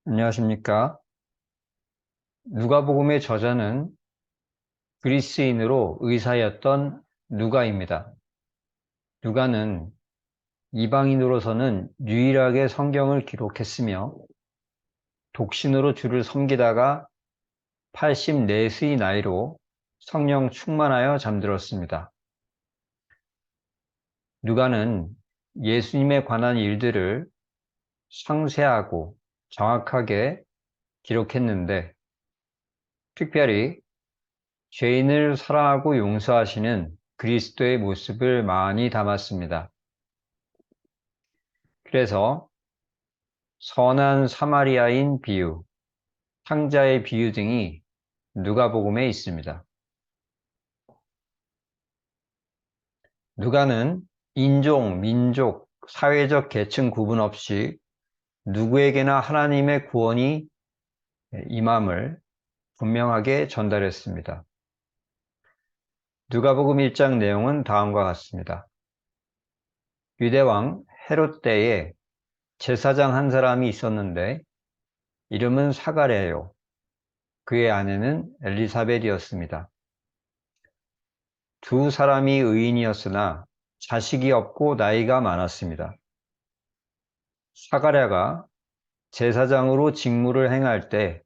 안녕하십니까? 누가복음의 저자는 그리스인으로 의사였던 누가입니다. 누가는 이방인으로서는 유일하게 성경을 기록했으며 독신으로 주를 섬기다가 84세의 나이로 성령 충만하여 잠들었습니다. 누가는 예수님에 관한 일들을 상세하고 정확하게 기록했는데 특별히 죄인을 사랑하고 용서하시는 그리스도의 모습을 많이 담았습니다. 그래서 선한 사마리아인 비유, 탕자의 비유 등이 누가복음에 있습니다. 누가는 인종, 민족, 사회적 계층 구분 없이 누구에게나 하나님의 구원이 임함을 분명하게 전달했습니다. 누가복음 1장 내용은 다음과 같습니다. 유대왕 헤롯 때에 제사장 한 사람이 있었는데 이름은 사가랴요. 그의 아내는 엘리사벳이었습니다. 두 사람이 의인이었으나 자식이 없고 나이가 많았습니다. 사가랴가 제사장으로 직무를 행할 때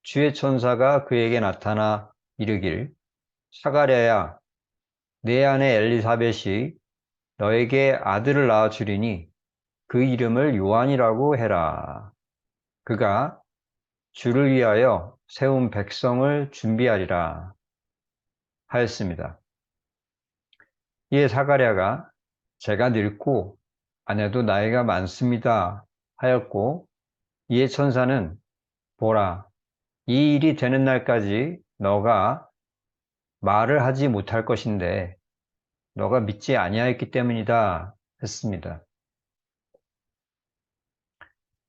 주의 천사가 그에게 나타나 이르길 사가랴야 내 아내 엘리사벳이 너에게 아들을 낳아 주리니 그 이름을 요한이라고 해라. 그가 주를 위하여 세운 백성을 준비하리라 하였습니다. 이에 사가랴가 제가 늙고 아내도 나이가 많습니다 하였고 이에 천사는 보라 이 일이 되는 날까지 너가 말을 하지 못할 것인데 너가 믿지 아니하였기 때문이다 했습니다.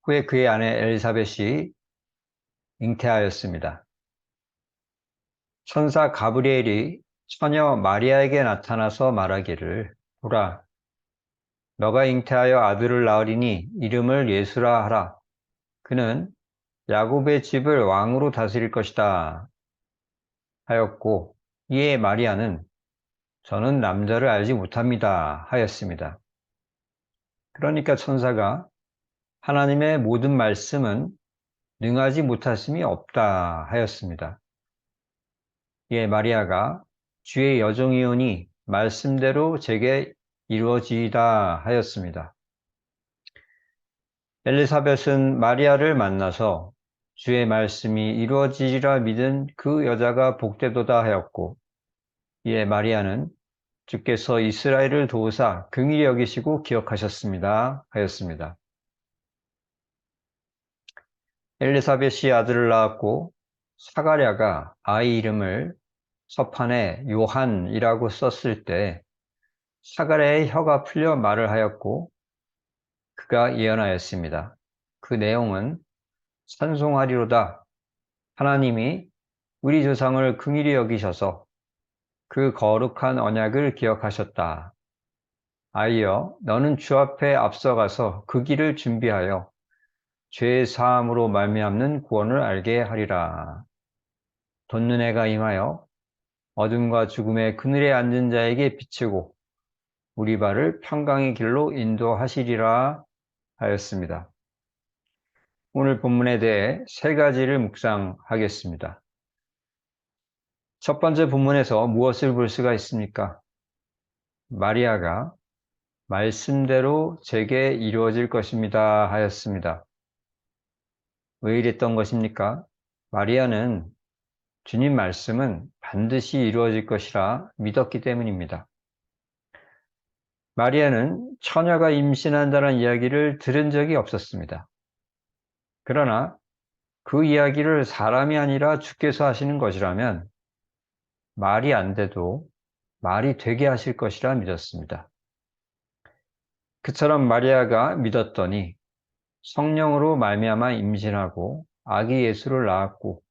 후에 그의 아내 엘리사벳이 잉태하였습니다. 천사 가브리엘이 처녀 마리아에게 나타나서 말하기를 보라 너가 잉태하여 아들을 낳으리니 이름을 예수라 하라. 그는 야곱의 집을 왕으로 다스릴 것이다 하였고 이에 마리아는 저는 남자를 알지 못합니다 하였습니다. 그러니까 천사가 하나님의 모든 말씀은 능하지 못하심이 없다 하였습니다. 이에 마리아가 주의 여종이오니 말씀대로 제게 이루어지이다 하였습니다. 엘리사벳은 마리아를 만나서 주의 말씀이 이루어지리라 믿은 그 여자가 복되도다 하였고 이에 마리아는 주께서 이스라엘을 도우사 긍휼히 여기시고 기억하셨습니다 하였습니다. 엘리사벳이 아들을 낳았고 사가랴가 아이 이름을 서판에 요한이라고 썼을 때 사가랴의 혀가 풀려 말을 하였고 그가 예언하였습니다. 그 내용은 찬송하리로다. 하나님이 우리 조상을 긍휼히 여기셔서 그 거룩한 언약을 기억하셨다. 아이여 너는 주 앞에 앞서가서 그 길을 준비하여 죄 사함으로 말미암는 구원을 알게 하리라. 돋는 해가 임하여 어둠과 죽음의 그늘에 앉은 자에게 비치고 우리 발을 평강의 길로 인도하시리라 하였습니다. 오늘 본문에 대해 세 가지를 묵상하겠습니다. 첫 번째 본문에서 무엇을 볼 수가 있습니까? 마리아가 말씀대로 제게 이루어질 것입니다 하였습니다. 왜 이랬던 것입니까? 마리아는 주님 말씀은 반드시 이루어질 것이라 믿었기 때문입니다. 마리아는 처녀가 임신한다는 이야기를 들은 적이 없었습니다. 그러나 그 이야기를 사람이 아니라 주께서 하시는 것이라면 말이 안 돼도 말이 되게 하실 것이라 믿었습니다. 그처럼 마리아가 믿었더니 성령으로 말미암아 임신하고 아기 예수를 낳았고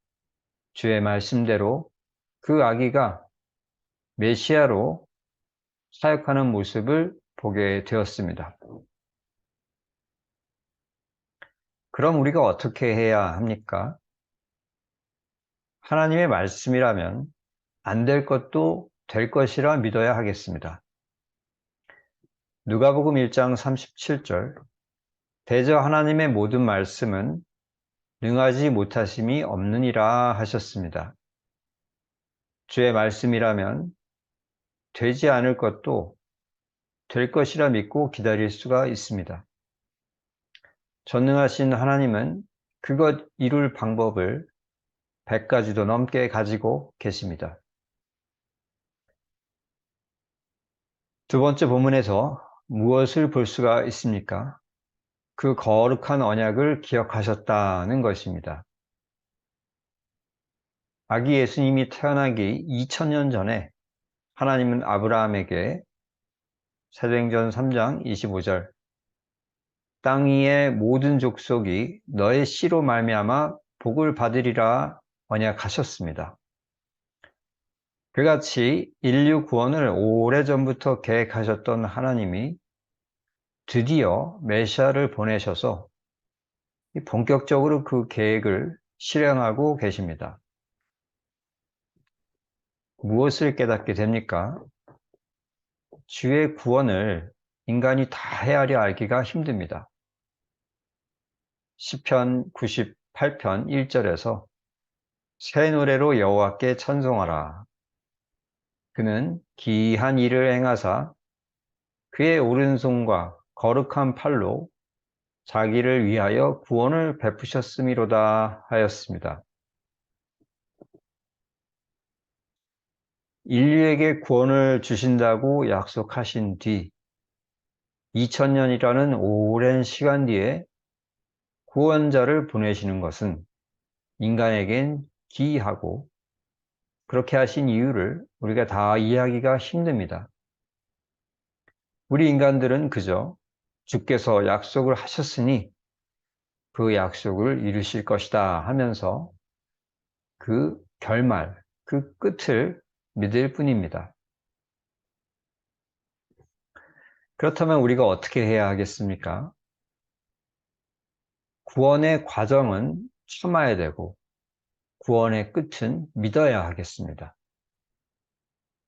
주의 말씀대로 그 아기가 메시아로 사역하는 모습을 보게 되었습니다. 그럼 우리가 어떻게 해야 합니까? 하나님의 말씀이라면 안 될 것도 될 것이라 믿어야 하겠습니다. 누가복음 1장 37절 대저 하나님의 모든 말씀은 능하지 못하심이 없느니라 하셨습니다. 주의 말씀이라면 되지 않을 것도 될 것이라 믿고 기다릴 수가 있습니다. 전능하신 하나님은 그것 이룰 방법을 100가지도 넘게 가지고 계십니다. 두 번째 본문에서 무엇을 볼 수가 있습니까? 그 거룩한 언약을 기억하셨다는 것입니다. 아기 예수님이 태어나기 2000년 전에 하나님은 아브라함에게 사도행전 3장 25절 땅 위의 모든 족속이 너의 씨로 말미암아 복을 받으리라 언약하셨습니다. 그같이 인류 구원을 오래전부터 계획하셨던 하나님이 드디어 메시아를 보내셔서 본격적으로 그 계획을 실행하고 계십니다. 무엇을 깨닫게 됩니까? 주의 구원을 인간이 다 헤아려 알기가 힘듭니다. 시편 98편 1절에서 새 노래로 여호와께 찬송하라. 그는 기이한 일을 행하사 그의 오른손과 거룩한 팔로 자기를 위하여 구원을 베푸셨음이로다 하였습니다. 인류에게 구원을 주신다고 약속하신 뒤 2000년이라는 오랜 시간 뒤에 구원자를 보내시는 것은 인간에겐 기이하고 그렇게 하신 이유를 우리가 다 이해하기가 힘듭니다. 우리 인간들은 그저 주께서 약속을 하셨으니 그 약속을 이루실 것이다 하면서 그 결말, 그 끝을 믿을 뿐입니다. 그렇다면 우리가 어떻게 해야 하겠습니까? 구원의 과정은 참아야 되고 구원의 끝은 믿어야 하겠습니다.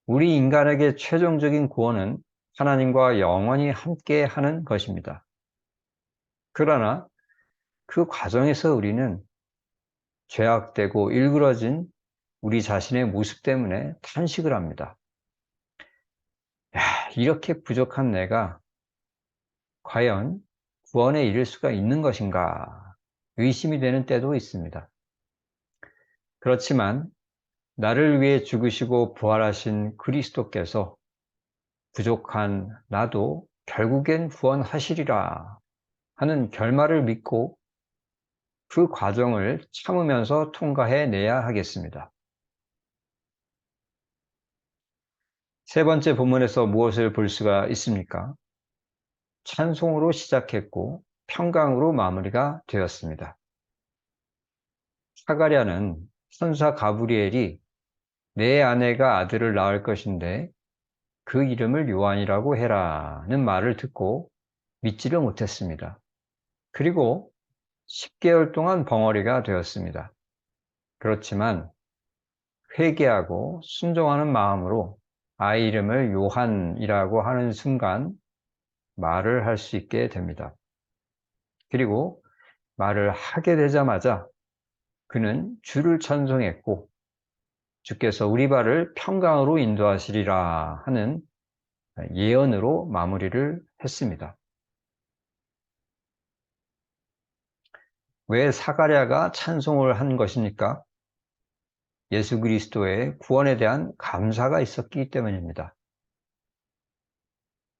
우리 인간에게 최종적인 구원은 하나님과 영원히 함께 하는 것입니다. 그러나 그 과정에서 우리는 죄악되고 일그러진 우리 자신의 모습 때문에 탄식을 합니다. 야, 이렇게 부족한 내가 과연 구원에 이를 수가 있는 것인가 의심이 되는 때도 있습니다. 그렇지만 나를 위해 죽으시고 부활하신 그리스도께서 부족한 나도 결국엔 구원하시리라 하는 결말을 믿고 그 과정을 참으면서 통과해내야 하겠습니다. 세 번째 본문에서 무엇을 볼 수가 있습니까? 찬송으로 시작했고 평강으로 마무리가 되었습니다. 사가랴는 천사 가브리엘이 내 아내가 아들을 낳을 것인데 그 이름을 요한이라고 해라는 말을 듣고 믿지를 못했습니다. 그리고 10개월 동안 벙어리가 되었습니다. 그렇지만 회개하고 순종하는 마음으로 아이 이름을 요한이라고 하는 순간 말을 할 수 있게 됩니다. 그리고 말을 하게 되자마자 그는 주를 찬송했고 주께서 우리 발을 평강으로 인도하시리라 하는 예언으로 마무리를 했습니다. 왜 사가랴가 찬송을 한 것입니까? 예수 그리스도의 구원에 대한 감사가 있었기 때문입니다.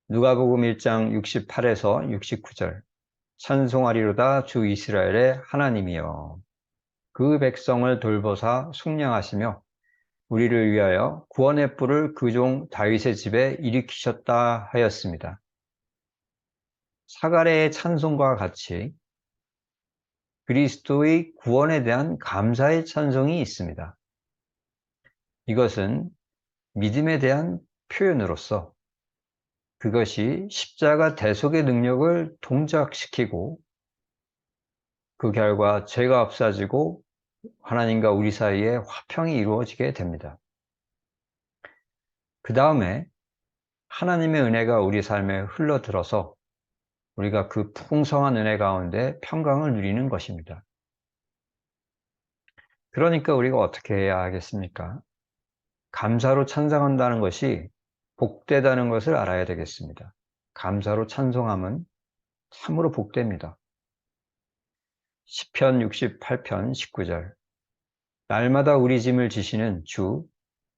누가복음 1장 68에서 69절 찬송하리로다 주 이스라엘의 하나님이여 그 백성을 돌보사 속량하시며 우리를 위하여 구원의 뿔을 그 종 다윗의 집에 일으키셨다 하였습니다. 사가랴의 찬송과 같이 그리스도의 구원에 대한 감사의 찬송이 있습니다. 이것은 믿음에 대한 표현으로서 그것이 십자가 대속의 능력을 동작시키고 그 결과 죄가 없어지고 하나님과 우리 사이에 화평이 이루어지게 됩니다. 그 다음에 하나님의 은혜가 우리 삶에 흘러들어서 우리가 그 풍성한 은혜 가운데 평강을 누리는 것입니다. 그러니까 우리가 어떻게 해야 하겠습니까? 감사로 찬송한다는 것이 복되다는 것을 알아야 되겠습니다. 감사로 찬송함은 참으로 복됩니다. 시편 68편 19절 날마다 우리 짐을 지시는 주,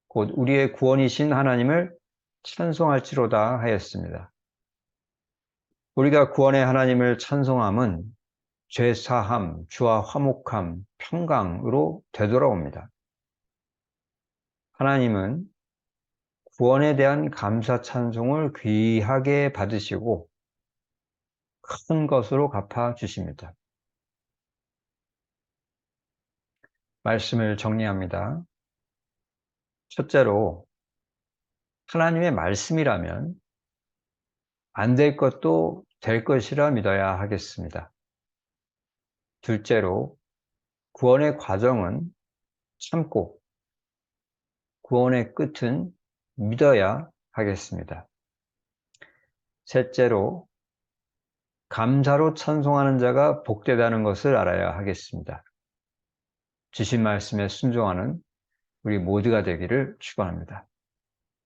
곧 우리의 구원이신 하나님을 찬송할지로다 하였습니다. 우리가 구원의 하나님을 찬송함은 죄사함, 주와 화목함, 평강으로 되돌아옵니다. 하나님은 구원에 대한 감사 찬송을 귀하게 받으시고 큰 것으로 갚아주십니다. 말씀을 정리합니다. 첫째로 하나님의 말씀이라면 안 될 것도 될 것이라 믿어야 하겠습니다. 둘째로 구원의 과정은 참고 구원의 끝은 믿어야 하겠습니다. 셋째로 감사로 찬송하는 자가 복되다는 것을 알아야 하겠습니다. 주신 말씀에 순종하는 우리 모두가 되기를 축원합니다.